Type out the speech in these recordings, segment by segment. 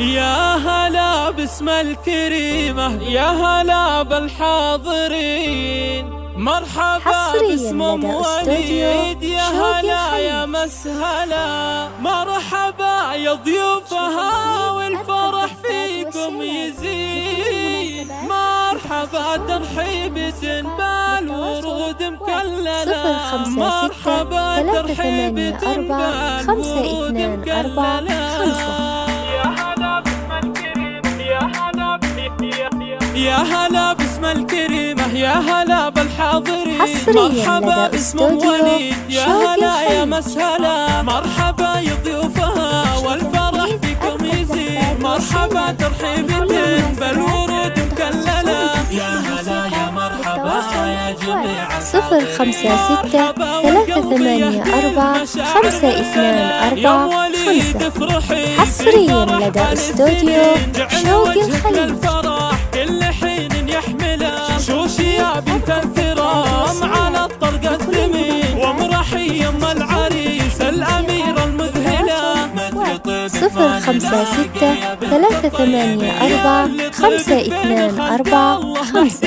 يا هلا باسم الكريمة، يا هلا بالحاضرين، مرحبا باسم ام وليد، يا هلا يا مسهلا، مرحبا يا ضيوفها والفرح فيكم يزيد، مرحبا ترحيب تنبال ورود مكللة، مرحبا ترحيب تنبال ورود مكللة. يا هلا باسم الكريمة، يا هلا بالحاضرين، مرحبا باسم ام وليد، يا هلا يا مسهلا، مرحبا يا ضيوفها والفرح فيكم يزيد، مرحبا ترحيب بالورود مكللة، يا هلا يا مرحبا يا جميع 056-384-524-5 حصريا لدى استوديو شوق الخليج. كل حين يحمله شوشي يا بنت الكرام على الطرق الثمين، ومرحي ام العريس الاميره المذهله، 056-384-524-5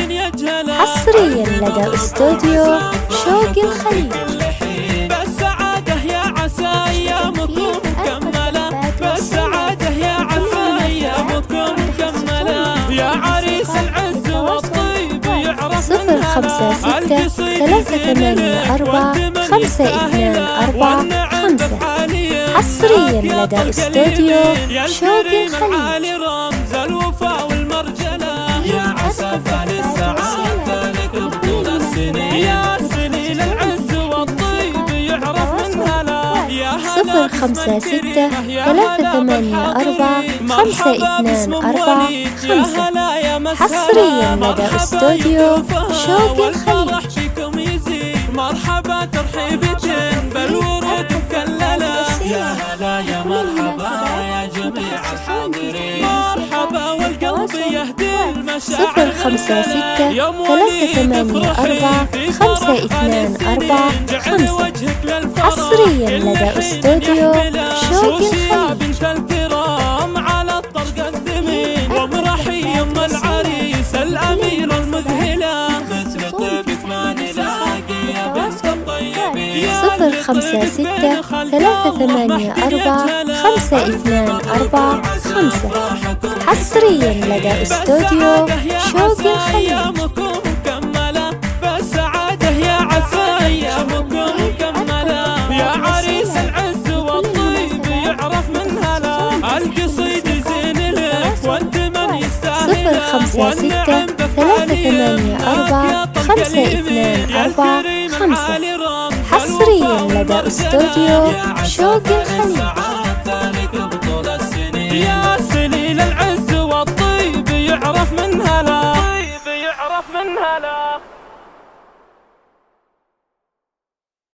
حصريا لدى استوديو شوق الخليج. بالسعاده يا عسى ايامكم مكمله، بالسعاده يا عسى ايامكم مكمله، يا عريس العز والطيب يعرف 056-384-524-5 حصريا لدى استوديو شوق الخليج. رمز الوفاء والمرجله، يا عسى فاني السعاده لكم طول السنين، يا سنين العز والطيب يعرف من هلا، يا هلا 056-384-524-5 حصريا لدى استوديو شوق الخليج. مرحبا ترحيبتين بالورود مكللة، يا هلا يا مرحبا يا جميع الحاضرين، مرحبا والقلب يهدي المشاعر، 056-384-524-5 حصريا لدى استوديو شوق الخليج. على الطرق الثمين، ومرحي ام العريس الاميره المذهله، مثل طيبك ما نلاقي يا بنت الطيبين، 056-384-524-5 حصريا لدى استوديو شوق الخليج. بالسعاده يا عسى ايامكم مكمله، يا عريس العز والطيب يعرف من هلا، القصيد زين لك وانت من يستاهل، 056-384-524-5 حصريا لدى استوديو شوق الخليج.